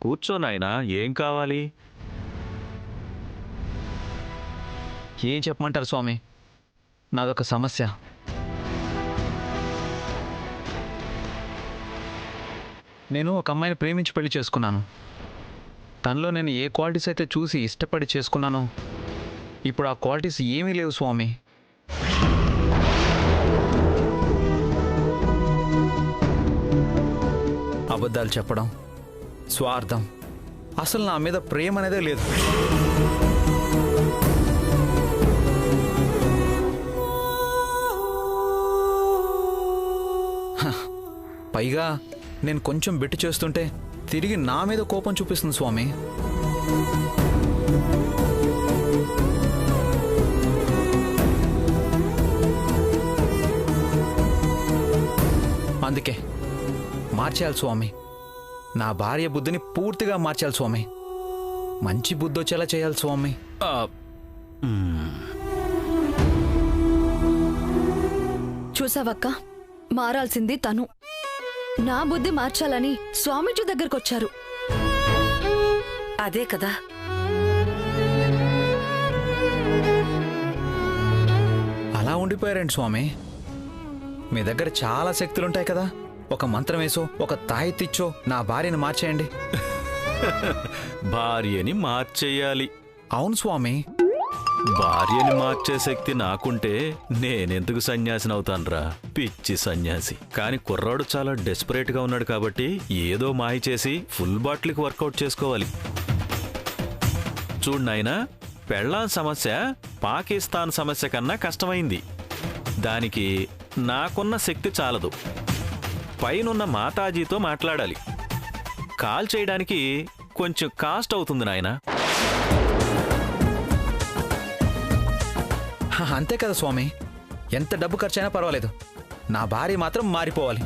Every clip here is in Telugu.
కూర్చో నాయనా, ఏం కావాలి? ఏం చెప్పమంటారు స్వామి? నాదొక సమస్య. నేను ఒక అమ్మాయిని ప్రేమించి పెళ్లి చేసుకున్నాను. తనలో నేను ఏ క్వాలిటీస్ అయితే చూసి ఇష్టపడి చేసుకున్నానో ఇప్పుడు ఆ క్వాలిటీస్ ఏమీ లేవు స్వామి. అబద్ధాలు చెప్పడం, స్వార్థం, అసలు నా మీద ప్రేమ అనేదే లేదు. పైగా నేను కొంచెం బెట్టు చేస్తుంటే తిరిగి నా మీద కోపం చూపిస్తుంది స్వామి. అందుకే మార్చేయాలి స్వామి. నా భార్య బుద్ధిని పూర్తిగా మార్చాలి స్వామి. మంచి బుద్ధి వచ్చేలా చేయాలి స్వామి. చూసావక్క, మారాల్సింది తను. నా బుద్ధి మార్చాలని స్వామీజీ దగ్గరకొచ్చారు. అదే కదా. అలా ఉండిపోయారండి స్వామి. మీ దగ్గర చాలా శక్తులుంటాయి కదా. ఒక మంత్రం వేసో, ఒక తాయెత్తిచ్చో నా భార్యను మార్చేయండి. భార్యని మార్చేయాలి. అవును స్వామి. భార్యని మార్చే శక్తి నాకుంటే నేనెందుకు సన్యాసినవుతాన్రా, పిచ్చి సన్యాసి. కాని కుర్రాడు చాలా డెస్పరేట్ గా ఉన్నాడు కాబట్టి ఏదో మాయ చేసి ఫుల్ బాటిల్కి వర్కౌట్ చేసుకోవాలి. చూడు నాయనా, పెళ్ళాం సమస్య పాకిస్తాన్ సమస్య కన్నా కష్టమైంది. దానికి నాకున్న శక్తి చాలదు. పైనున్న మాతాజీతో మాట్లాడాలి. కాల్ చేయడానికి కొంచెం కాస్ట్ అవుతుంది నాయనా. అంతే కదా స్వామి. ఎంత డబ్బు ఖర్చైనా పర్వాలేదు, నా భార్య మాత్రం మారిపోవాలి.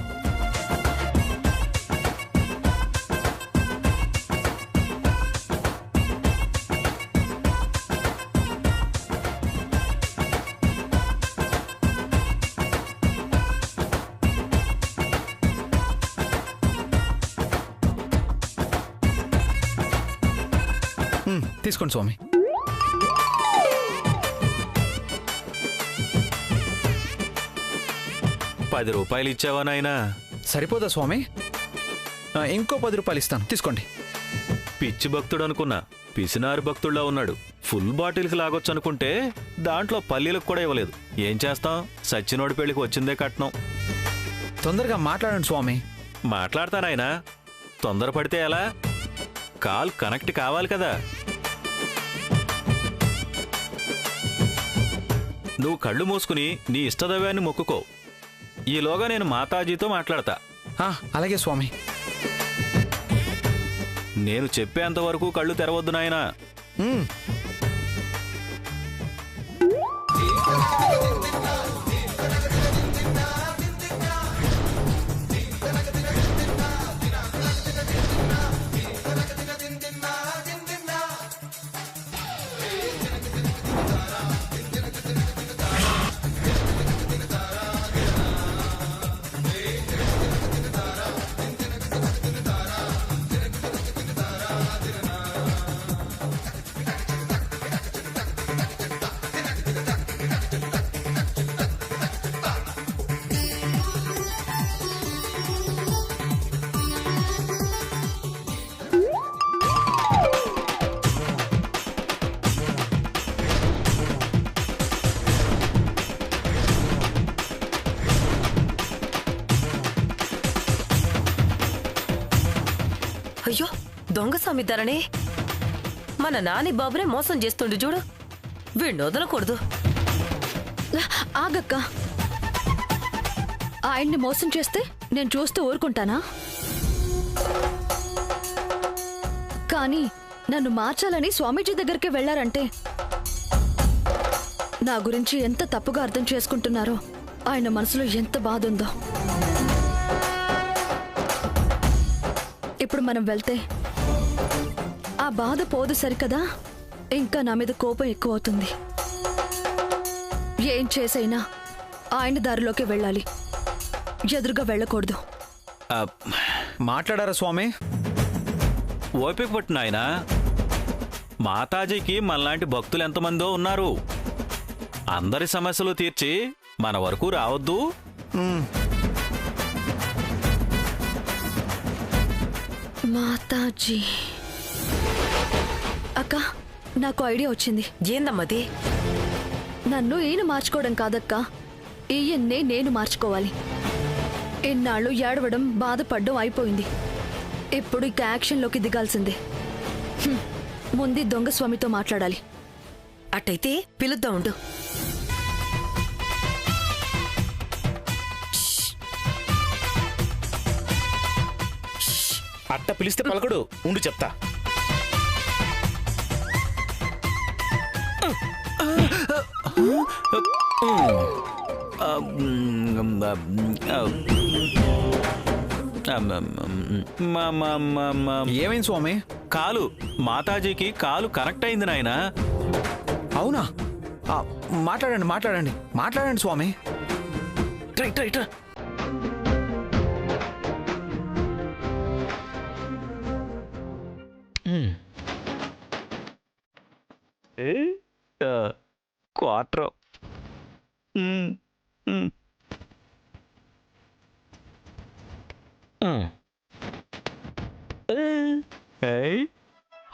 తీసుకోండి స్వామి. ₹10 ఇచ్చావా నాయనా? సరిపోదా స్వామి? ఇంకో ₹10 ఇస్తాను, తీసుకోండి. పిచ్చి భక్తుడు అనుకున్నా, పిసినారు భక్తుడులా ఉన్నాడు. ఫుల్ బాటిల్కి లాగొచ్చు అనుకుంటే దాంట్లో పల్లీలకు కూడా ఇవ్వలేదు. ఏం చేస్తాం, సచ్చినోడి పెళ్లికి వచ్చిందే కట్నం. తొందరగా మాట్లాడండి స్వామి. మాట్లాడతానాయనా, తొందరపడితే ఎలా? కాల్ కనెక్ట్ కావాలి కదా. నువ్వు కళ్ళు మూసుకుని నీ ఇష్టదైవాన్ని మొక్కుకో. ఈలోగా నేను మాతాజీతో మాట్లాడతా. అలాగే స్వామి. నేను చెప్పేంతవరకు కళ్ళు తెరవద్దు నాయనా. అయ్యో, దొంగ స్వామిద్దరనే. మన నాని బాబునే మోసం చేస్తుండు చూడు. వీడిని వదలకూడదు. ఆగక్క, ఆయన్ని మోసం చేస్తే నేను చూస్తూ ఊరుకుంటానా? కానీ నన్ను మార్చాలని స్వామీజీ దగ్గరికి వెళ్లారంటే నా గురించి ఎంత తప్పుగా అర్థం చేసుకుంటున్నారో, ఆయన మనసులో ఎంత బాధ ఉందో. ఇప్పుడు మనం వెళ్తే ఆ బాధ పోదు సరికదా, ఇంకా నా మీద కోపం ఎక్కువ అవుతుంది. ఏం చేసైనా ఆయన దారిలోకి వెళ్ళాలి, ఎదురుగా వెళ్ళకూడదు. మాట్లాడారా స్వామి? ఓపిక పట్టు నాయనా. మాతాజీకి మనలాంటి భక్తులు ఎంతమందో ఉన్నారు. అందరి సమస్యలు తీర్చి మన వరకు రావద్దు. మాతాజీ. అక్క, నాకు ఐడియా వచ్చింది. ఏందమ్మది? నన్ను ఈయన మార్చుకోవడం కాదక్క, ఈయన్నే నేను మార్చుకోవాలి. ఎన్నాళ్ళు ఏడవడం బాధపడడం అయిపోయింది. ఇప్పుడు ఇక యాక్షన్లోకి దిగాల్సిందే. ముందు దొంగ స్వామితో మాట్లాడాలి. అట్టయితే పిలుద్దాం ఉండు. అట్ట పిలిస్తే పలకడు, ఉండు చెప్తా. ఏమైంది స్వామి? కాలు, మాతాజీకి కాలు కనెక్ట్ అయింది నాయనా. అవునా? మాట్లాడండి మాట్లాడండి మాట్లాడండి స్వామి. Try try try. Quarter.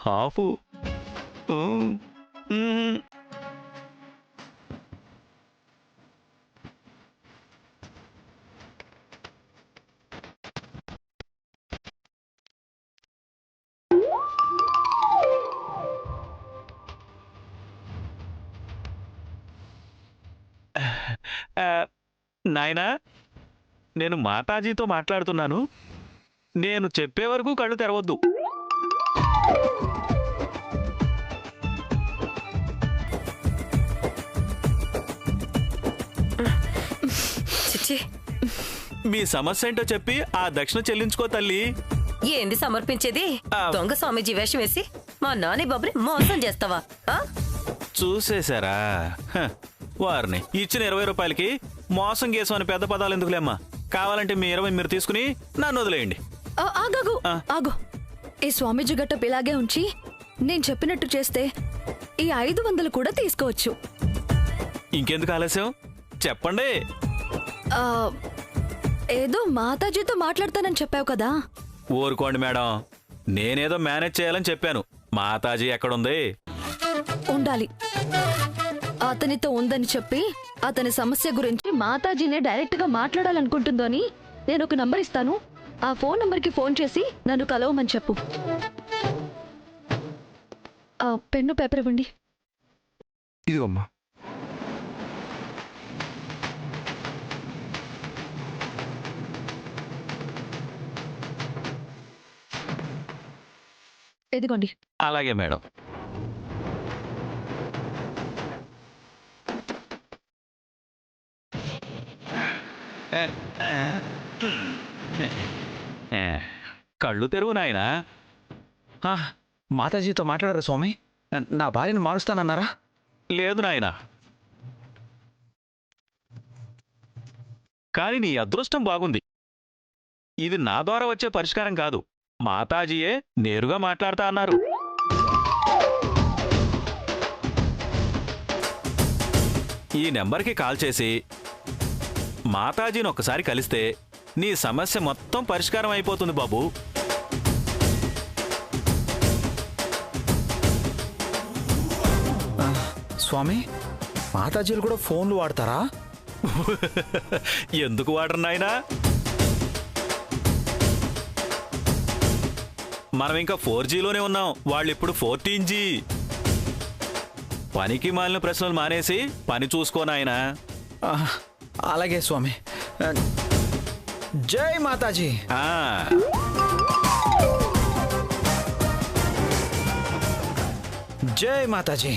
Half. నాయనా, నేను మాతాజీతో మాట్లాడుతున్నాను. నేను చెప్పే వరకు కళ్ళు తెరవద్దు. చిచ్చి, మీ సమస్య ఏంటో చెప్పి ఆ దక్షిణ చెల్లించుకో తల్లి. ఏంది సమర్పించేది? దొంగ స్వామీజీ వేషం వేసి మా నాని బాబుని మోసం చేస్తావా? చూసేశారా? వారిని ఇచ్చిన 20 రూపాయలకి మోసం గేసం అని పెద్ద పదాలు ఎందుకులేమ్మా. కావాలంటే మీ 20 మీరు తీసుకుని నన్ను వదిలేయండి. ఆగు ఆగు. ఈ స్వామీజీ గట్టపు ఇలాగే ఉంచి నేను చెప్పినట్టు చేస్తే ఈ 500 కూడా తీసుకోవచ్చు. ఇంకెందుకు ఆలస్యం, చెప్పండి. ఏదో మాతాజీతో మాట్లాడతానని చెప్పావు కదా. ఊరుకోండి మేడం, నేనేదో మేనేజ్ చేయాలని చెప్పాను. మాతాజీ ఎక్కడుంది? ఉండాలి. అతనితో ఉందని చెప్పి అతని సమస్య గురించి మాతాజీనే డైరెక్ట్ గా మాట్లాడాలనుకుంటుందో అని నేను ఒక నంబర్ ఇస్తాను. ఆ ఫోన్ నంబర్కి ఫోన్ చేసి నన్ను కలవమని చెప్పు. పెన్ను పేపర్ ఇవ్వండి. ఇదిగోమ్మా. ఎదిగోండి. అలాగే మేడం. కళ్ళు తెరువు నాయనా. మాతాజీతో మాట్లాడారా స్వామి? నా భార్యను మారుస్తానన్నారా? లేదు నాయనా, కానీ నీ అదృష్టం బాగుంది. ఇది నా ద్వారా వచ్చే పరిష్కారం కాదు. మాతాజీయే నేరుగా మాట్లాడతా అన్నారు. ఈ నెంబర్కి కాల్ చేసి మాతాజీని ఒక్కసారి కలిస్తే నీ సమస్య మొత్తం పరిష్కారం అయిపోతుంది బాబు. స్వామి, మాతాజీలు కూడా ఫోన్లు వాడతారా? ఎందుకు వాడరు నాయనా? మనం ఇంకా 4Gలోనే ఉన్నాం, వాళ్ళు ఇప్పుడు 14G. పనికి మాలిన ప్రశ్నలు మానేసి పని చూసుకోనాయనా. అలాగే స్వామి. జై మాతాజీ. జై మాతాజీ.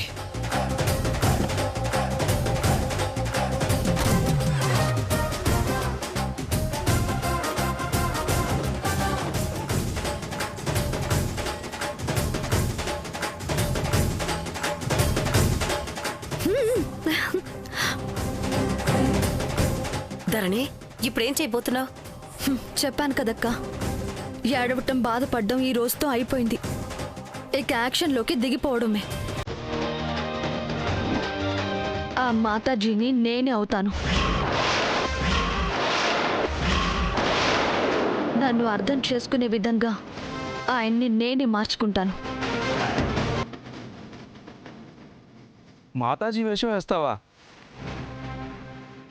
ధరణి, ఇప్పుడేం చేయబోతున్నావు? చెప్పాను కదక్క, ఏడవటం బాధపడడం ఈ రోజుతో అయిపోయింది. ఇక యాక్షన్లోకి దిగిపోవడమే. ఆ మాతాజీని నేనే అవుతాను. నన్ను అర్థం చేసుకునే విధంగా ఆయన్ని నేనే మార్చుకుంటాను. మాతాజీ వేషం వేస్తావా?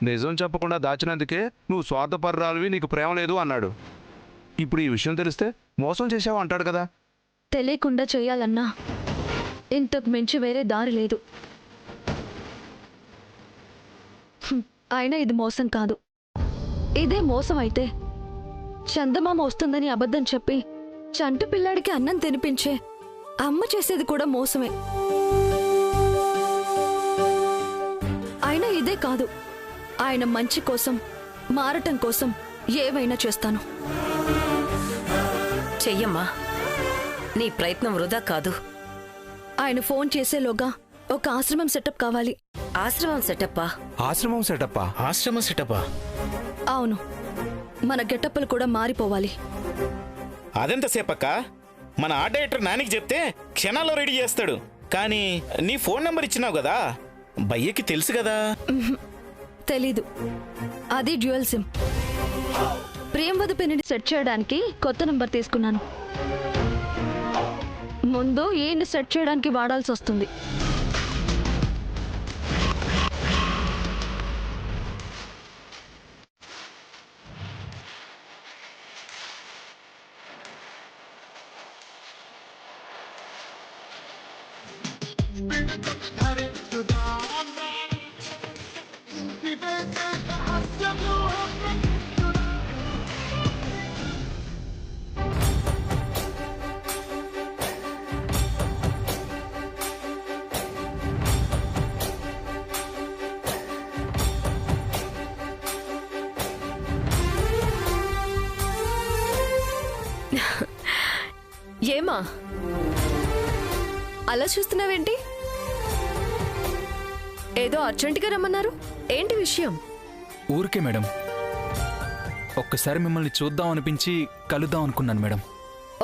నిజం చెప్పకుండా దాచినందుకే నువ్వు స్వార్థపర్రాలివి, నీకు ప్రేమ లేదు అన్నాడు. ఇప్పుడు ఈ విషయం తెలిస్తే మోసం చేసావు అంటాడు కదా. తెలియకుండా చేయాలన్నా ఇంతకు మించి వేరే దారి లేదు. అయినా ఇది మోసం కాదు. ఇదే మోసం అయితే చందమామ వస్తుందని అబద్ధం చెప్పి చంటి పిల్లాడికి అన్నం తినిపించే అమ్మ చేసేది కూడా మోసమే. అయినా ఇదే కాదు, ఆయన మంచి కోసం, మారటం కోసం ఏవైనా చేస్తాను. చెయ్యమ్మా, నీ ప్రయత్నం వృధా కాదు. ఆయన ఫోన్ చేసేలోగా ఒక ఆశ్రమం సెటప్ కావాలి. ఆశ్రమం సెటప్పా? ఆశ్రమం సెటప్పా? ఆశ్రమ సెటపా? అవును, మన గెటప్పులు కూడా మారిపోవాలి. అదెంతసేపక్క? మన ఆర్ట్ డైరెక్టర్ నానికి చెప్తే క్షణాల్లో రెడీ చేస్తాడు. కానీ నీ ఫోన్ నంబర్ ఇచ్చినావు కదా, భయ్యకి తెలుసు కదా. తెలీదు, అది డ్యూయల్ సిమ్. ప్రియంవద పిన్ని సెట్ చేయడానికి కొత్త నంబర్ తీసుకున్నాను. ముందు ఈయన్ని సెట్ చేయడానికి వాడాల్సి వస్తుంది. ఏమా అలా చూస్తున్నావేంటి? ఏదో అర్జెంటుగా రమ్మన్నారు, ఏంటి విషయం? ఊరికే మేడం, ఒక్కసారి మిమ్మల్ని చూద్దాం అనిపించి కలుద్దాం అనుకున్నాను మేడం.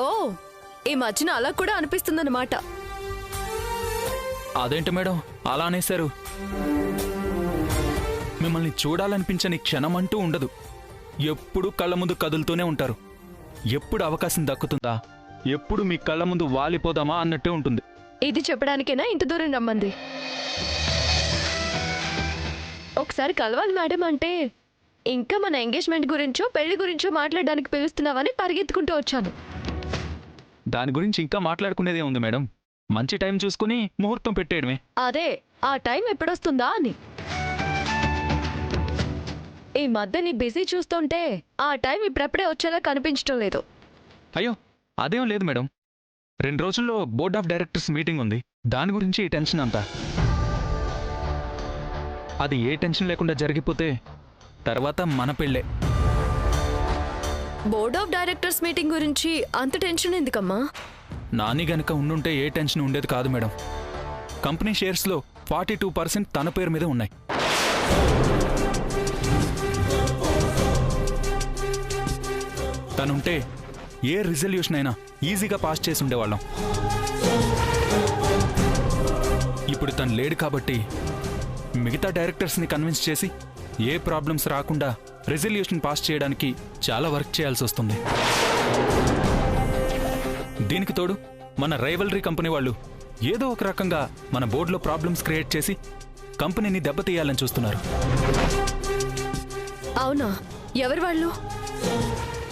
ఓ, ఈ మధ్యన అలా కూడా అనిపిస్తుందన్నమాట. అదేంటి మేడం అలా అనేశారు? మిమ్మల్ని చూడాలనిపించని క్షణం అంటూ ఉండదు. ఎప్పుడు కళ్ళ ముందు కదులుతూనే ఉంటారు. ఎప్పుడు అవకాశం దక్కుతుందా, ఎప్పుడు మీ కళ్ళ ముందు వాలిపోదామా అన్నట్టే ఉంటుంది. ఇది చెప్పడానికేనా ఇంత దూరం రమ్మంది? ఒకసారి కలవాలి మేడం అంటే ఇంకా మన ఎంగేజ్మెంట్ గురించో పెళ్లి గురించో మాట్లాడడానికి పిలుస్తున్నావని పరిగెత్తుకుంటూ వచ్చాను. దాని గురించి ఇంకా మాట్లాడుకునేదే ఉంది మేడం. మంచి టైం చూసుకుని ముహూర్తం పెట్టేయడమే. అదే, ఆ టైం ఎప్పుడొస్తుందా అని. ఈ మధ్య నీ బిజీ చూస్తుంటే ఆ టైం ఇప్పుడప్పుడే వచ్చేలా కనిపించడం లేదు. అయ్యో అదేం లేదు మేడం, 2 రోజుల్లో బోర్డ్ ఆఫ్ డైరెక్టర్స్ మీటింగ్ ఉంది. దాని గురించి ఈ టెన్షన్ అంతా. అది ఏ టెన్షన్ లేకుండా జరిగిపోతే తర్వాత మన పెళ్ళే. బోర్డ్ ఆఫ్ డైరెక్టర్స్ మీటింగ్ గురించి అంత టెన్షన్ ఎందుకమ్మా? నాని గనక ఉండుంటే ఏ టెన్షన్ ఉండేది కాదు మేడం. కంపెనీ షేర్స్లో 42% తన పేరు మీద ఉన్నాయి. తనుంటే ఏ రిజల్యూషన్ అయినా ఈజీగా పాస్ చేసి ఉండేవాళ్ళం. ఇప్పుడు తను లేడు కాబట్టి మిగతా డైరెక్టర్స్ని కన్విన్స్ చేసి ఏ ప్రాబ్లమ్స్ రాకుండా రిజల్యూషన్ పాస్ చేయడానికి చాలా వర్క్ చేయాల్సి వస్తుంది. దీనికి తోడు మన రైవలరీ కంపెనీ వాళ్ళు ఏదో ఒక రకంగా మన బోర్డులో ప్రాబ్లమ్స్ క్రియేట్ చేసి కంపెనీని దెబ్బతీయాలని చూస్తున్నారు. అవునా? ఎవరు వాళ్ళు?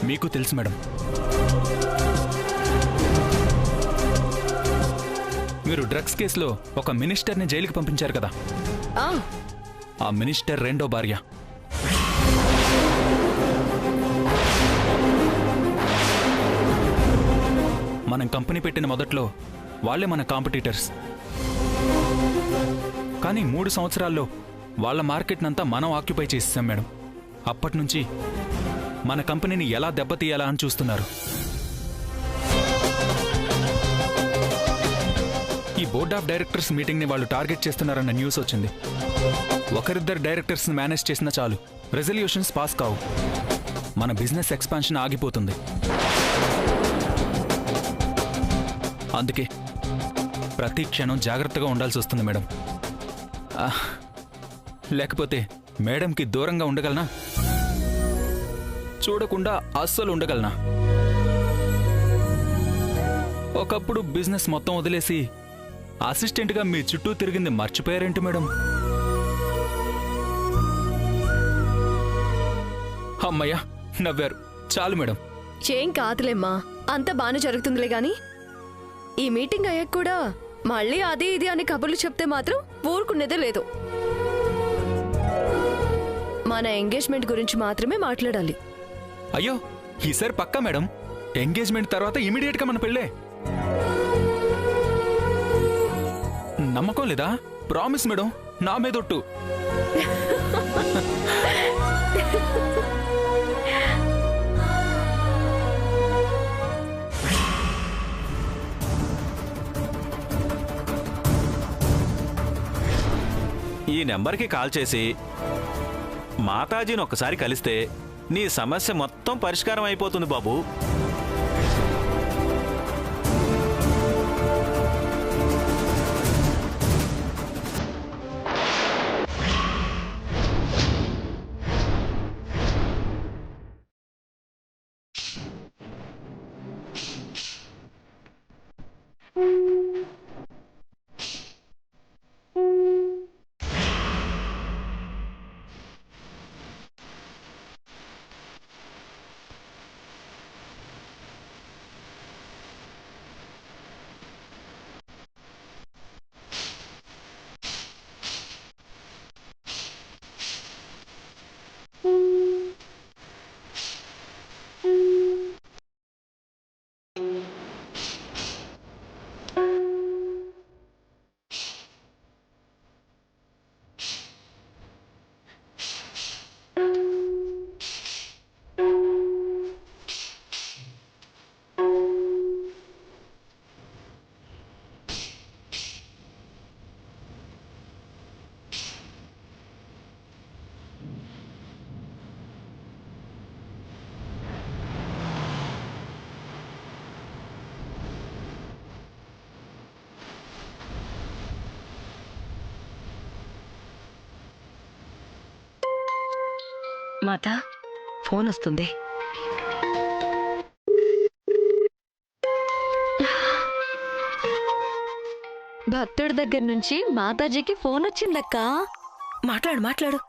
మీకు తెలుసు మేడం. మీరు డ్రగ్స్ కేసులో ఒక మినిస్టర్ని జైలుకి పంపించారు కదా, ఆ మినిస్టర్ రెండో భార్య. మనం కంపెనీ పెట్టిన మొదట్లో వాళ్ళే మన కాంపిటీటర్స్. కానీ 3 సంవత్సరాల్లో వాళ్ళ మార్కెట్నంతా మనం ఆక్యుపై చేసేసాం మేడం. అప్పటి నుంచి మన కంపెనీని ఎలా దెబ్బతీయాలా అని చూస్తున్నారు. ఈ బోర్డ్ ఆఫ్ డైరెక్టర్స్ మీటింగ్ని వాళ్ళు టార్గెట్ చేస్తున్నారన్న న్యూస్ వచ్చింది. ఒకరిద్దరు డైరెక్టర్స్ని మేనేజ్ చేసినా చాలు, రెజల్యూషన్స్ పాస్ కావు. మన బిజినెస్ ఎక్స్పాన్షన్ ఆగిపోతుంది. అందుకే ప్రతి క్షణం జాగ్రత్తగా ఉండాల్సి వస్తుంది మేడం. లేకపోతే మేడంకి దూరంగా ఉండగలనా? చూడకుండా అస్సలు ఉండగలనా? ఒకప్పుడు బిజినెస్ మొత్తం వదిలేసి అసిస్టెంట్గా మీ చుట్టూ తిరిగింది మర్చిపోయారేంటి మేడం? అమ్మయ్యా, నవ్వారు. చాలు మేడం. ఏం కాదులేమ్మా, అంతా బాగానే జరుగుతుందిలే గాని ఈ మీటింగ్ అయ్యాక కూడా మళ్ళీ అది ఇది అని కబుర్లు చెప్తే మాత్రం ఊరుకునేదే లేదు. మన ఎంగేజ్మెంట్ గురించి మాత్రమే మాట్లాడాలి. అయ్యో, ఈసారి పక్కా మేడం. ఎంగేజ్మెంట్ తర్వాత ఇమీడియట్గా మన పెళ్ళే. నమ్మకం లేదా? ప్రామిస్ మేడం, నా మీదొట్టు. ఈ నెంబర్కి కాల్ చేసి మాతాజీని ఒక్కసారి కలిస్తే నీ సమస్య మొత్తం పరిష్కారం అయిపోతుంది బాబు. మాతా, ఫోన్ వస్తుంది. భక్తుడి దగ్గర నుంచి మాతాజీకి ఫోన్ వచ్చిందక్క. మాట్లాడు మాట్లాడు.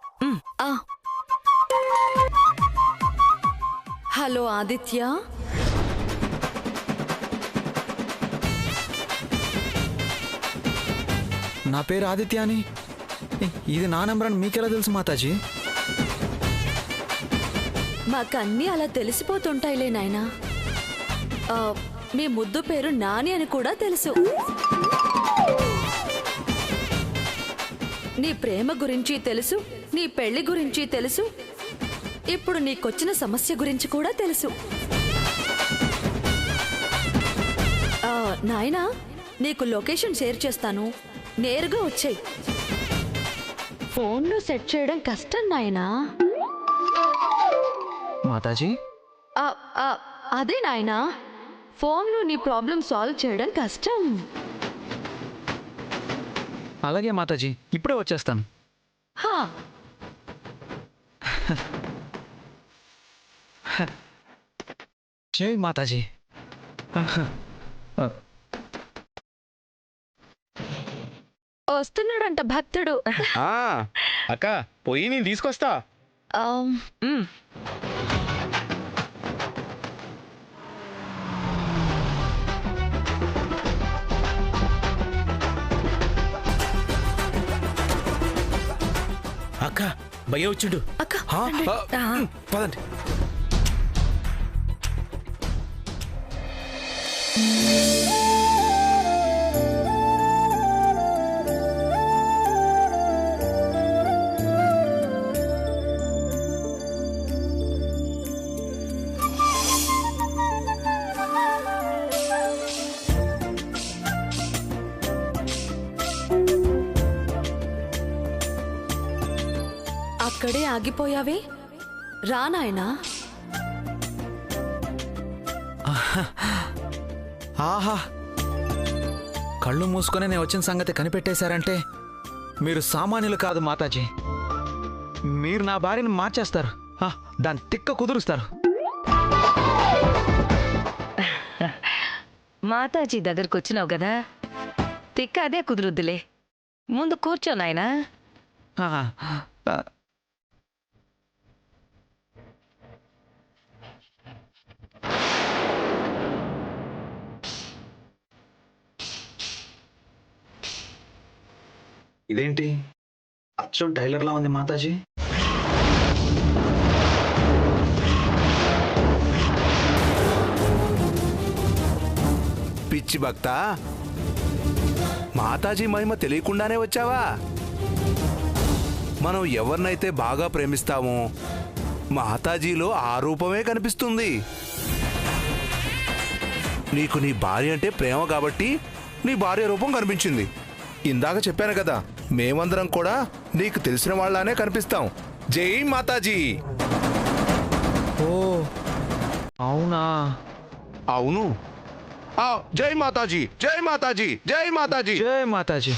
ఆ. హలో ఆదిత్య, నా పేరు ఆదిత్య అని ఇది నా నెంబర్ అని మీకెలా తెలుసు మాతాజీ? మాకన్నీ అలా తెలిసిపోతుంటాయిలే నాయనా. మీ ముద్దు పేరు నాని అని కూడా తెలుసు. నీ ప్రేమ గురించి తెలుసు, నీ పెళ్లి గురించి తెలుసు, ఇప్పుడు నీకొచ్చిన సమస్య గురించి కూడా తెలుసు. నాయనా, నీకు లొకేషన్ షేర్ చేస్తాను, నేరుగా వచ్చేయ్. ఫోన్లో సెట్ చేయడం కష్టం నాయనా. మాతాజీ, అదే నాయనా, ఫోన్లో నీ ప్రాబ్లం సాల్వ్ చేయడం కష్టం. అలాగే మాతాజీ, ఇప్పుడే వచ్చేస్తాను. హా, జై మాతాజీ. వస్తున్నాడంట భక్తుడు. అక్క పోయి నేను తీసుకొస్తా. అక్క భయ్య వచ్చిండు. అక్క పదండి. అక్కడే ఆగిపోయావే, రా నాయనా. ఆహా, కళ్ళు మూసుకొని నేను వచ్చిన సంగతి కనిపెట్టేశారంటే మీరు సామాన్యులు కాదు మాతాజీ. మీరు నా భార్యను మార్చేస్తారు, దాని తిక్క కుదురుస్తారు. మాతాజీ దగ్గరకు వచ్చినావు కదా, తిక్క అదే కుదురుద్దులే. ముందు కూర్చో నాయనా. ఆ, ఆ, ఇదేంటి అచ్చం టైలర్లా ఉంది మాతాజీ. పిచ్చి భక్త, మాతాజీ మహిమ తెలియకుండానే వచ్చావా? మనం ఎవరినైతే బాగా ప్రేమిస్తామో మాతాజీలో ఆ రూపమే కనిపిస్తుంది. నీకు నీ భార్య అంటే ప్రేమ కాబట్టి నీ భార్య రూపం కనిపించింది. ఇందాక చెప్పాను కదా, మేమందరం కూడా నీకు తెలిసిన వాళ్ళనే కనిపిస్తాం. జై మాతాజీ. ఓ అవునా? అవును. జై మాతాజీ, జై మాతాజీ, జై మాతాజీ. జై మాతాజీ.